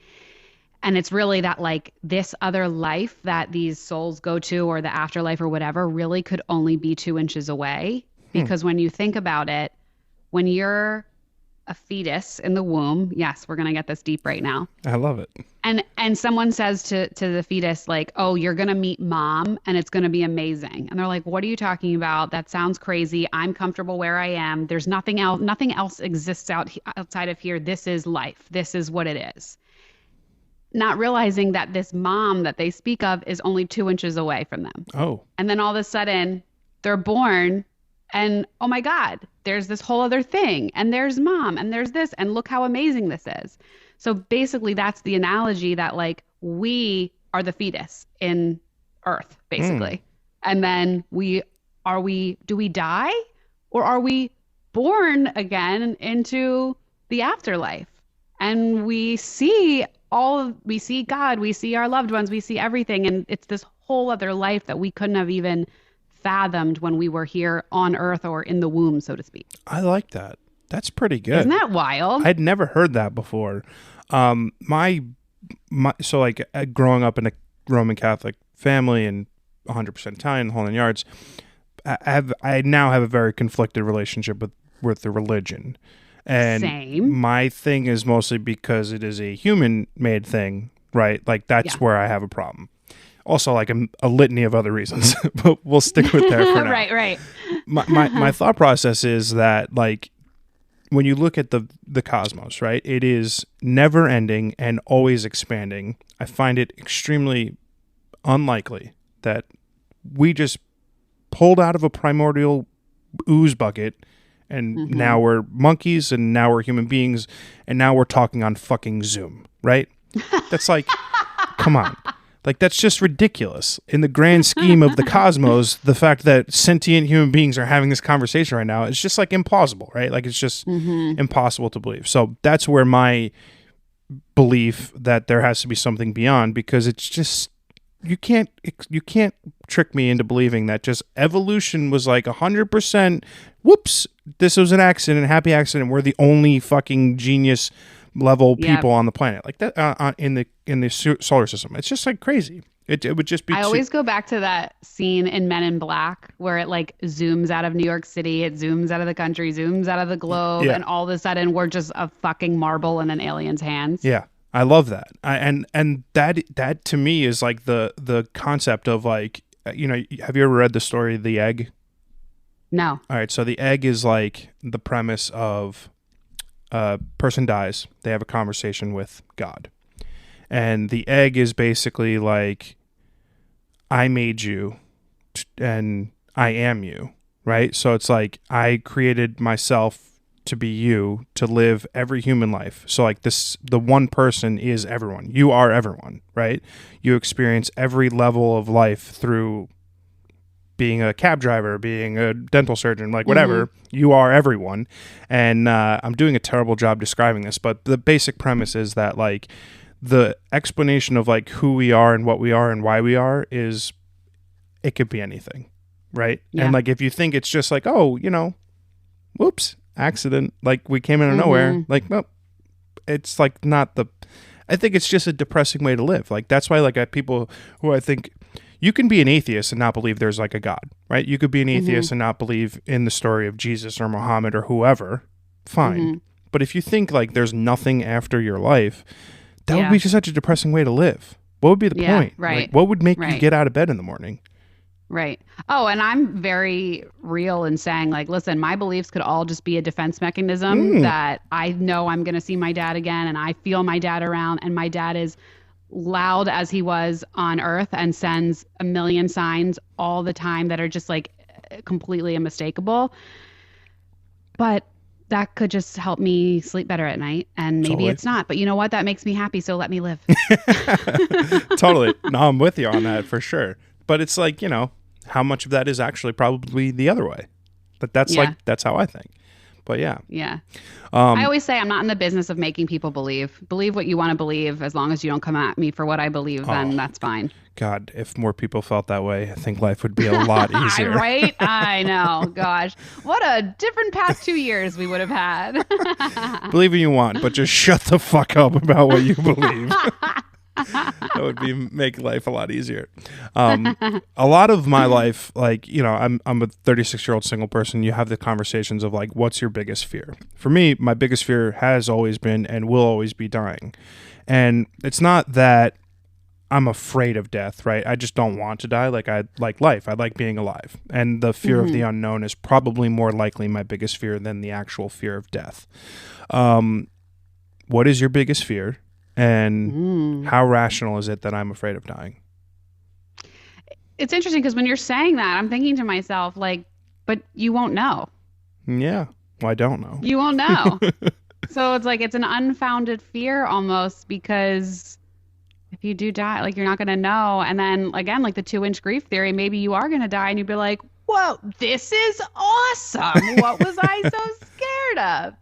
And it's really that like this other life that these souls go to, or the afterlife or whatever, really could only be 2 inches away. Because when you think about it, when you're a fetus in the womb, yes, we're going to get this deep right now. I love it. And someone says to the fetus, like, oh, you're going to meet mom and it's going to be amazing. And they're like, what are you talking about? That sounds crazy. I'm comfortable where I am. There's nothing else. Nothing else exists outside of here. This is life. This is what it is. Not realizing that this mom that they speak of is only 2 inches away from them. Oh. And then all of a sudden they're born and, oh my God, there's this whole other thing. And there's mom and there's this, and look how amazing this is. So basically that's the analogy that like we are the fetus in Earth, basically. And then do we die, or are we born again into the afterlife? And we see God, we see our loved ones, we see everything. And it's this whole other life that we couldn't have even fathomed when we were here on Earth or in the womb, so to speak. I like that. That's pretty good. Isn't that wild? I'd never heard that before. So like growing up in a Roman Catholic family and 100% Italian, the whole nine yards, I now have a very conflicted relationship with the religion. And Same. My thing is mostly because it is a human-made thing, right? Like that's where I have a problem. Also, like a litany of other reasons, but we'll stick with there for now. Right. My thought process is that like when you look at the cosmos, right? It is never ending and always expanding. I find it extremely unlikely that we just pulled out of a primordial ooze bucket and now we're monkeys and now we're human beings and now we're talking on fucking Zoom, right? That's like, come on. Like, that's just ridiculous. In the grand scheme of the cosmos, the fact that sentient human beings are having this conversation right now is just, like, implausible, right? Like, it's just impossible to believe. So that's where my belief that there has to be something beyond, because it's just, you can't trick me into believing that just evolution was like 100%, whoops, this was an accident, happy accident, we're the only fucking genius level people on the planet, like that in the solar system. It's just like crazy. It would just be. I always go back to that scene in Men in Black where it like zooms out of New York City, it zooms out of the country, zooms out of the globe, and all of a sudden we're just a fucking marble in an alien's hands. Yeah, I love that. And that to me is like the concept of like, you know, have you ever read the story The Egg? No. All right, so The Egg is like the premise of a person dies, they have a conversation with God. And the egg is basically like, I made you and I am you, right? So it's like, I created myself to be you, to live every human life. So like this, the one person is everyone. You are everyone, right? You experience every level of life through being a cab driver, being a dental surgeon, like whatever, you are everyone. And I'm doing a terrible job describing this, but the basic premise is that like the explanation of like who we are and what we are and why we are is, it could be anything, right? Yeah. And like if you think it's just like, oh, you know, whoops, accident, like we came out of nowhere, like, well, it's like not the, I think it's just a depressing way to live. Like that's why like people who I think, you can be an atheist and not believe there's like a God, right? You could be an atheist and not believe in the story of Jesus or Muhammad or whoever. Fine. But if you think like there's nothing after your life, that would be just such a depressing way to live. What would be the point? Right. Like, what would make you get out of bed in the morning? Right. Oh, and I'm very real in saying like, listen, my beliefs could all just be a defense mechanism that I know I'm going to see my dad again and I feel my dad around, and my dad is loud as he was on Earth and sends a million signs all the time that are just like completely unmistakable. But that could just help me sleep better at night, and maybe it's not. But you know what? That makes me happy, so let me live. Totally. No, I'm with you on that for sure. But it's like, you know, how much of that is actually probably the other way? But that's like, that's how I think. But yeah. Yeah. I Um, always say I'm not in the business of making people believe. Believe what you want to believe. As long as you don't come at me for what I believe, oh, then that's fine. God, if more people felt that way, I think life would be a lot easier. Right? I know. Gosh. What a different past 2 years we would have had. Believe what you want, but just shut the fuck up about what you believe. That would make life a lot easier. A lot of my life, like, you know, I'm a 36-year-old single person. You have the conversations of like, what's your biggest fear? For me, my biggest fear has always been and will always be dying. And it's not that I'm afraid of death, right? I just don't want to die. Like, I like life. I like being alive. And the fear of the unknown is probably more likely my biggest fear than the actual fear of death. What is your biggest fear? And how rational is it that I'm afraid of dying? It's interesting because when you're saying that, I'm thinking to myself, like, but you won't know. Yeah. Well, I don't know. You won't know. So it's like it's an unfounded fear almost because if you do die, like you're not going to know. And then again, like the 2-inch grief theory, maybe you are going to die and you'd be like, whoa, this is awesome. What was I so scared of?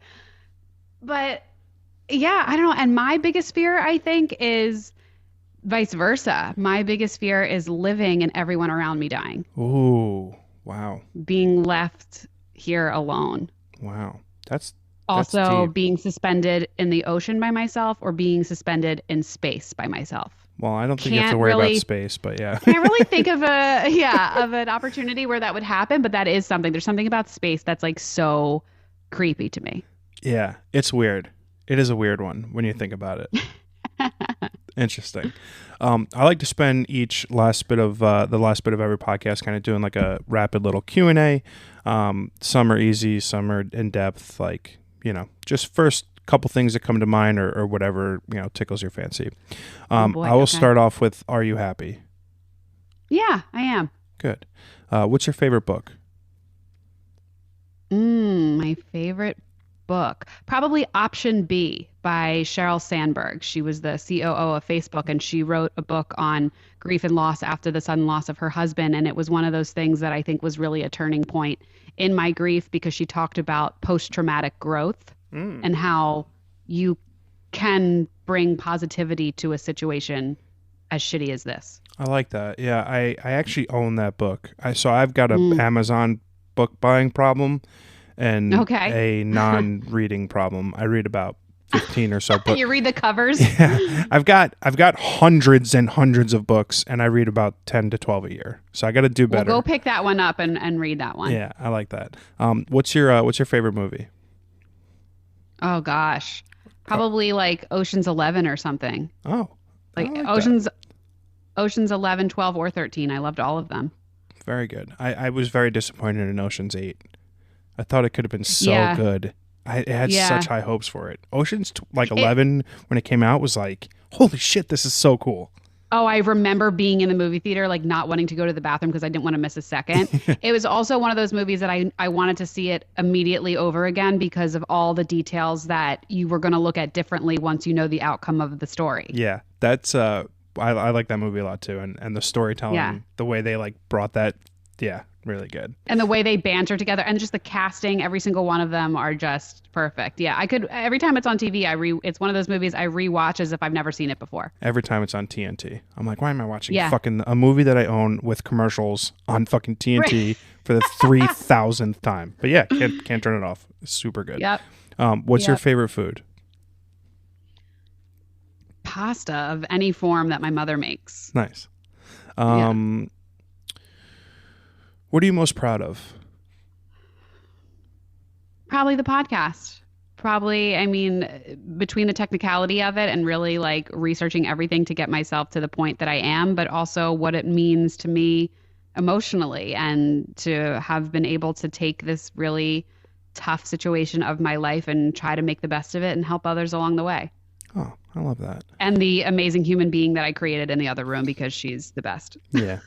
But yeah, I don't know. And my biggest fear, I think, is vice versa. My biggest fear is living and everyone around me dying. Ooh, wow. Being left here alone. Wow. That's Also deep. being suspended in the ocean by myself or being suspended in space by myself. Well, I don't think you have to worry about space, but yeah. Can't really think of an opportunity where that would happen, but that is something. There's something about space that's like so creepy to me. Yeah, it's weird. It is a weird one when you think about it. Interesting. I like to spend each last bit of the last bit of every podcast kind of doing like a rapid little Q&A. Some are easy, some are in depth, like, you know, just first couple things that come to mind or whatever, you know, tickles your fancy. I will start off with, are you happy? Yeah, I am. Good. What's your favorite book? My favorite book, probably Option B by Sheryl Sandberg. She was the COO of Facebook, and she wrote a book on grief and loss after the sudden loss of her husband. And it was one of those things that I think was really a turning point in my grief because she talked about post-traumatic growth and how you can bring positivity to a situation as shitty as this. I like that. Yeah, I actually own that book. So I've got an Amazon book buying problem and a non-reading problem. I read about 15 or so books. You read the covers? Yeah. I've got hundreds and hundreds of books, and I read about 10 to 12 a year. So I got to do better. Well, go pick that one up and read that one. Yeah, I like that. What's your favorite movie? Oh gosh, probably like Ocean's 11 or something. Oh, like that. Ocean's 11, 12, or 13. I loved all of them. Very good. I was very disappointed in Ocean's 8. I thought it could have been so good. I had such high hopes for it. Ocean's 11 when it came out was like, holy shit, this is so cool. Oh, I remember being in the movie theater, like not wanting to go to the bathroom because I didn't want to miss a second. It was also one of those movies that I wanted to see it immediately over again because of all the details that you were going to look at differently once you know the outcome of the story. Yeah, that's I like that movie a lot too, and the storytelling, the way they like brought that, really good. And the way they banter together and just the casting, every single one of them are just perfect. Yeah, I could every time it's on TV, it's one of those movies I rewatch as if I've never seen it before. Every time it's on TNT, I'm like, why am I watching fucking a movie that I own with commercials on fucking TNT for the 3,000th time? But yeah, can't turn it off. It's super good. Yep. What's your favorite food? Pasta of any form that my mother makes. Nice. What are you most proud of? Probably the podcast. Probably, I mean, between the technicality of it and really like researching everything to get myself to the point that I am, but also what it means to me emotionally and to have been able to take this really tough situation of my life and try to make the best of it and help others along the way. Oh, I love that. And the amazing human being that I created in the other room because she's the best. Yeah.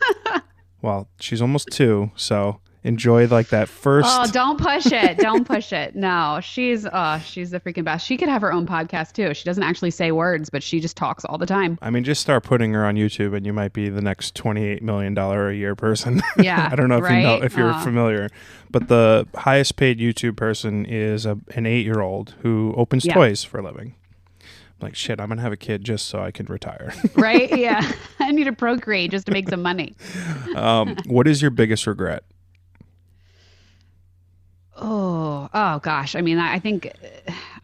Well, she's almost 2, so enjoy like that first. Oh, don't push it. Don't push it. No, she's the freaking best. She could have her own podcast too. She doesn't actually say words, but she just talks all the time. I mean, just start putting her on YouTube and you might be the next $28 million a year person. Yeah. I don't know if you know, right? if you're familiar, but the highest paid YouTube person is an 8-year-old who opens toys for a living. Like, shit, I'm going to have a kid just so I can retire. Right? Yeah. I need to procreate just to make some money. What is your biggest regret? Oh gosh. I mean, I think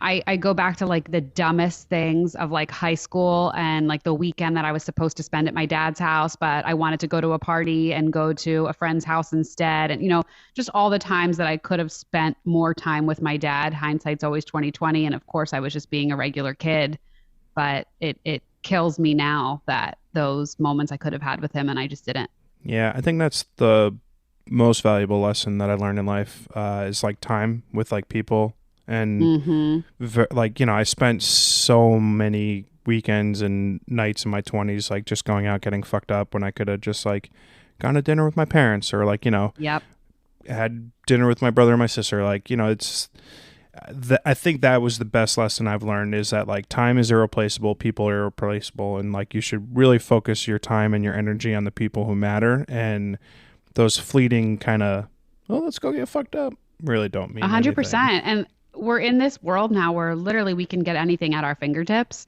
I go back to like the dumbest things of like high school and like the weekend that I was supposed to spend at my dad's house, but I wanted to go to a party and go to a friend's house instead. And, just all the times that I could have spent more time with my dad. Hindsight's always 20/20. And of course I was just being a regular kid, but it kills me now that those moments I could have had with him and I just didn't. Yeah, I think that's the most valuable lesson that I learned in life is like time with like people and I spent so many weekends and nights in my 20s like just going out getting fucked up when I could have just like gone to dinner with my parents or like had dinner with my brother and my sister. Like it's I think that was the best lesson I've learned is that like time is irreplaceable, people are irreplaceable, and like you should really focus your time and your energy on the people who matter, and those fleeting kind of, let's go get fucked up, really don't mean 100%. anything. And we're in this world now where literally we can get anything at our fingertips,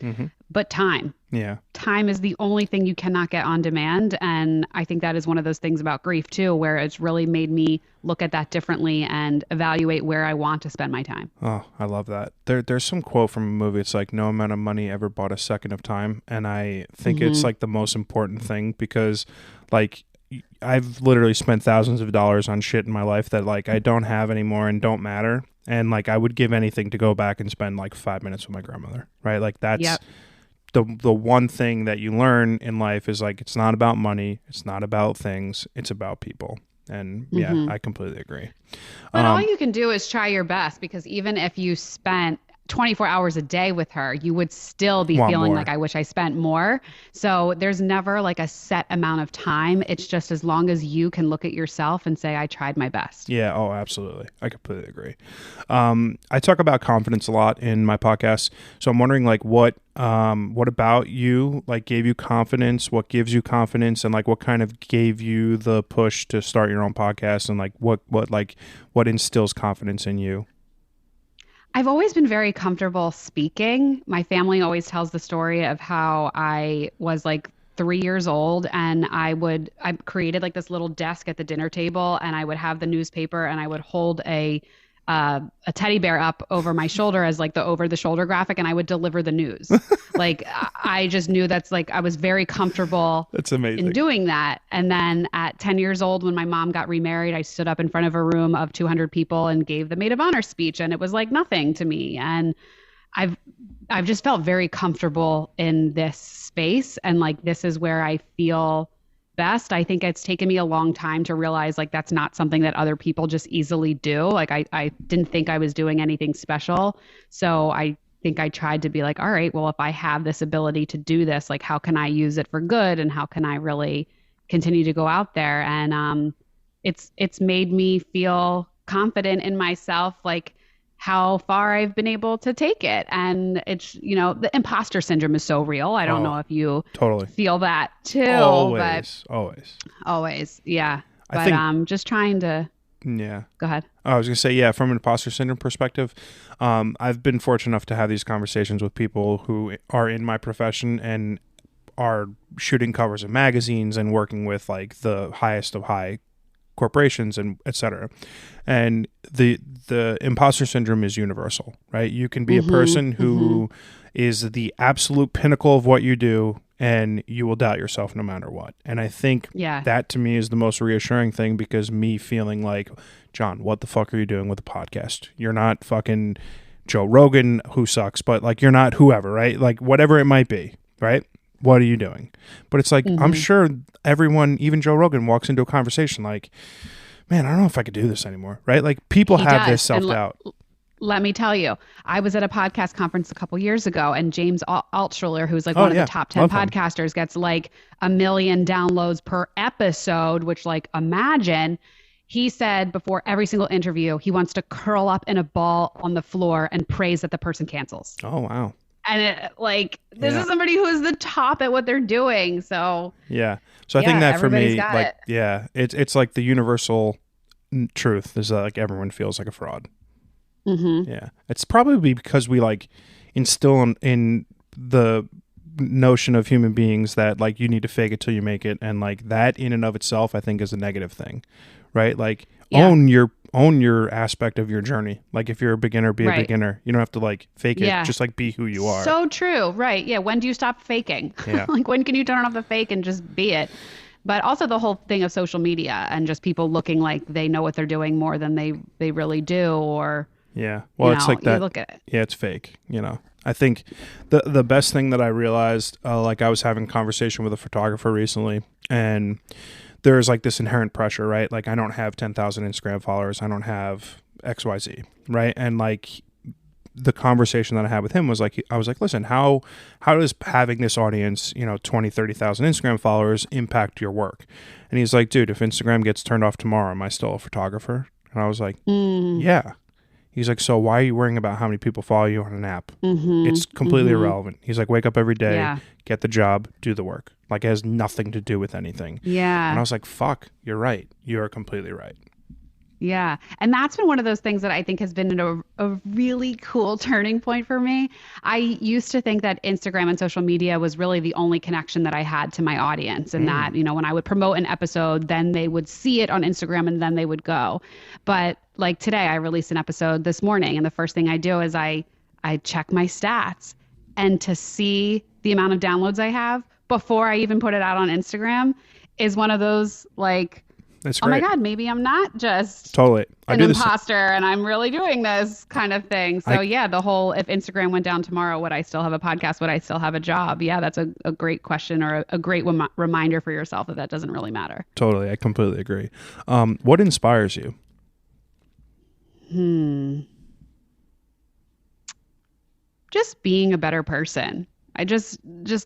but time. Yeah. Time is the only thing you cannot get on demand. And I think that is one of those things about grief too, where it's really made me look at that differently and evaluate where I want to spend my time. Oh, I love that. There's some quote from a movie. It's like, no amount of money ever bought a second of time. And I think it's like the most important thing because like, I've literally spent thousands of dollars on shit in my life that like I don't have anymore and don't matter. And like I would give anything to go back and spend like 5 minutes with my grandmother, right? Like that's the one thing that you learn in life is like it's not about money, it's not about things, it's about people. And yeah, I completely agree. But all you can do is try your best, because even if you spent 24 hours a day with her, you would still be feeling like, I wish I spent more. So there's never like a set amount of time. It's just as long as you can look at yourself and say, I tried my best. Yeah. Oh, absolutely. I completely agree. I talk about confidence a lot in my podcast. So I'm wondering like what about you like gave you confidence? What gives you confidence? And like what kind of gave you the push to start your own podcast? And like what instills confidence in you? I've always been very comfortable speaking. My family always tells the story of how I was like 3 years old and I created like this little desk at the dinner table, and I would have the newspaper and I would hold a teddy bear up over my shoulder as like the over the shoulder graphic, and I would deliver the news. Like I just knew that's like I was very comfortable that's amazing. in doing that. And then at 10 years old, when my mom got remarried, I stood up in front of a room of 200 people and gave the maid of honor speech, and it was like nothing to me. And I've just felt very comfortable in this space, and like this is where I feel best. I think it's taken me a long time to realize like that's not something that other people just easily do. Like I didn't think I was doing anything special. So I think I tried to be like, all right, well, if I have this ability to do this, like how can I use it for good, and how can I really continue to go out there? And it's made me feel confident in myself, like how far I've been able to take it. And it's, the imposter syndrome is so real. I don't know if you totally feel that too. Always. Yeah. But I'm just trying to. Yeah. Go ahead. I was going to say, yeah, from an imposter syndrome perspective, I've been fortunate enough to have these conversations with people who are in my profession and are shooting covers of magazines and working with like the highest of high corporations and et cetera. And the imposter syndrome is universal, right? You can be a person who is the absolute pinnacle of what you do, and you will doubt yourself no matter what. And I think that to me is the most reassuring thing, because me feeling like, John, what the fuck are you doing with a podcast? You're not fucking Joe Rogan, who sucks, but like you're not whoever, right? Like whatever it might be, right? What are you doing? But it's like, I'm sure everyone, even Joe Rogan, walks into a conversation like, man, I don't know if I could do this anymore, right? Like people have this self-doubt. Let me tell you, I was at a podcast conference a couple years ago, and James Altschuler, who's like one of the top 10 podcasters, gets like 1 million downloads per episode, which like imagine. He said before every single interview, he wants to curl up in a ball on the floor and prays that the person cancels. Oh, wow. And this Yeah. is somebody who is the top at what they're doing. So Yeah. So I think yeah, that for everybody's me, got like, it. yeah, it's like the universal truth is that like everyone feels like a fraud. Mm-hmm. Yeah. It's probably because we like instill in the notion of human beings that like you need to fake it till you make it, and like that in and of itself I think is a negative thing, right? Like Yeah. own your aspect of your journey. Like if you're a beginner, be a Right. beginner. You don't have to like fake it, Yeah. just like be who you are. So true. Right. Yeah. When do you stop faking? Yeah. Like when can you turn off the fake and just be it? But also the whole thing of social media and just people looking like they know what they're doing more than they really do, or Yeah. Well, it's like you that. look at it. Yeah, it's fake. I think the best thing that I realized, like I was having a conversation with a photographer recently, and there's like this inherent pressure, right? Like I don't have 10,000 Instagram followers. I don't have XYZ, right? And like the conversation that I had with him was like, I was like, listen, how does having this audience, 20, 30,000 Instagram followers impact your work? And he's like, dude, if Instagram gets turned off tomorrow, am I still a photographer? And I was like, yeah. He's like, so why are you worrying about how many people follow you on an app? Mm-hmm. It's completely irrelevant. He's like, wake up every day, Yeah. get the job, do the work. Like it has nothing to do with anything. Yeah. And I was like, fuck, you're right. You're completely right. Yeah. And that's been one of those things that I think has been a really cool turning point for me. I used to think that Instagram and social media was really the only connection that I had to my audience, and that, when I would promote an episode, then they would see it on Instagram and then they would go. But like today, I released an episode this morning, and the first thing I do is I check my stats, and to see the amount of downloads I have before I even put it out on Instagram is one of those like, That's oh my great. God, maybe I'm not just Totally. an imposter and I'm really doing this kind of thing. So yeah, the whole, if Instagram went down tomorrow, would I still have a podcast? Would I still have a job? Yeah, that's a great question, or a great reminder for yourself that doesn't really matter. Totally. I completely agree. What inspires you? Just being a better person. I just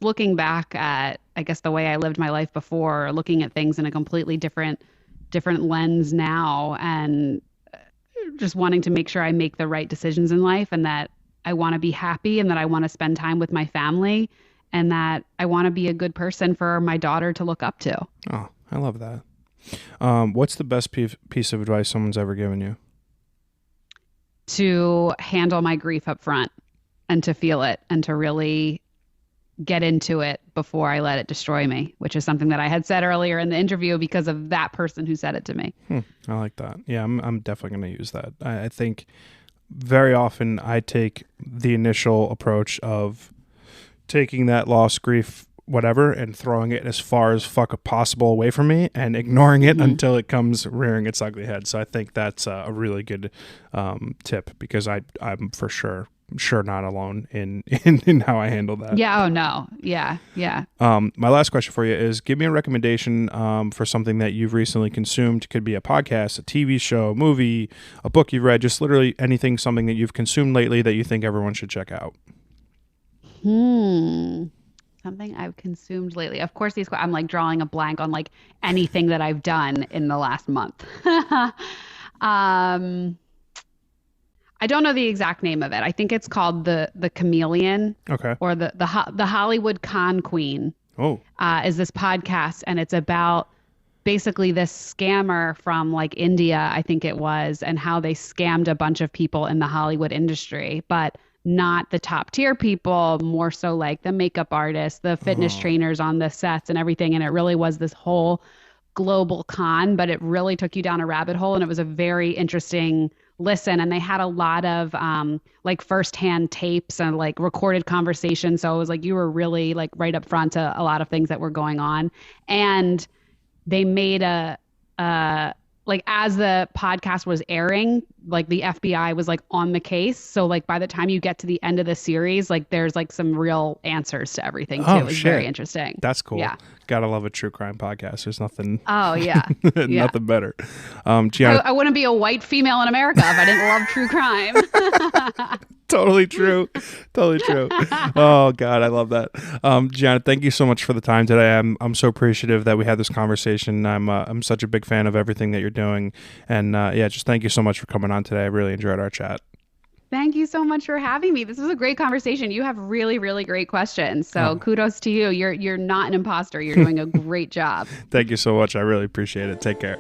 looking back at, I guess, the way I lived my life before, or looking at things in a completely different lens now, and just wanting to make sure I make the right decisions in life, and that I want to be happy, and that I want to spend time with my family, and that I want to be a good person for my daughter to look up to. Oh, I love that. What's the best piece of advice someone's ever given you? To handle my grief up front, and to feel it, and to really get into it before I let it destroy me, which is something that I had said earlier in the interview because of that person who said it to me. I like that. Yeah, I'm definitely going to use that. I think very often I take the initial approach of taking that loss, grief, whatever, and throwing it as far as fuck possible away from me and ignoring it until it comes rearing its ugly head. So I think that's a really good tip, because I'm for sure not alone in how I handle that. Yeah. Oh no. Yeah. Yeah. My last question for you is, give me a recommendation for something that you've recently consumed. Could be a podcast, a TV show, a movie, a book you've read, just literally anything, something that you've consumed lately that you think everyone should check out. Something I've consumed lately. Of course, I'm like drawing a blank on like anything that I've done in the last month. I don't know the exact name of it. I think it's called the Chameleon. Okay. Or the Hollywood Con Queen. Oh. Is this podcast, and it's about basically this scammer from like India, I think it was, and how they scammed a bunch of people in the Hollywood industry, but not the top tier people, more so like the makeup artists, the fitness trainers on the sets and everything. And it really was this whole global con, but it really took you down a rabbit hole, and it was a very interesting listen. And they had a lot of like firsthand tapes and like recorded conversations. So it was like you were really like right up front to a lot of things that were going on. And they made like as the podcast was airing, like the FBI was like on the case. So like by the time you get to the end of the series, like there's like some real answers to everything too. Oh, It's shit. very interesting. That's cool. Yeah. Gotta love a true crime podcast. There's nothing, Oh yeah. Yeah. nothing better. Gianna, I wouldn't be a white female in America if I didn't love true crime. totally true. Totally true. Oh God, I love that. Gianna, thank you so much for the time today. I'm so appreciative that we had this conversation. I'm such a big fan of everything that you're doing, and yeah, just thank you so much for coming on today. I really enjoyed our chat. Thank you so much for having me. This was a great conversation. You have really, really great questions. So kudos to you. You're not an imposter. You're doing a great job. Thank you so much. I really appreciate it. Take care.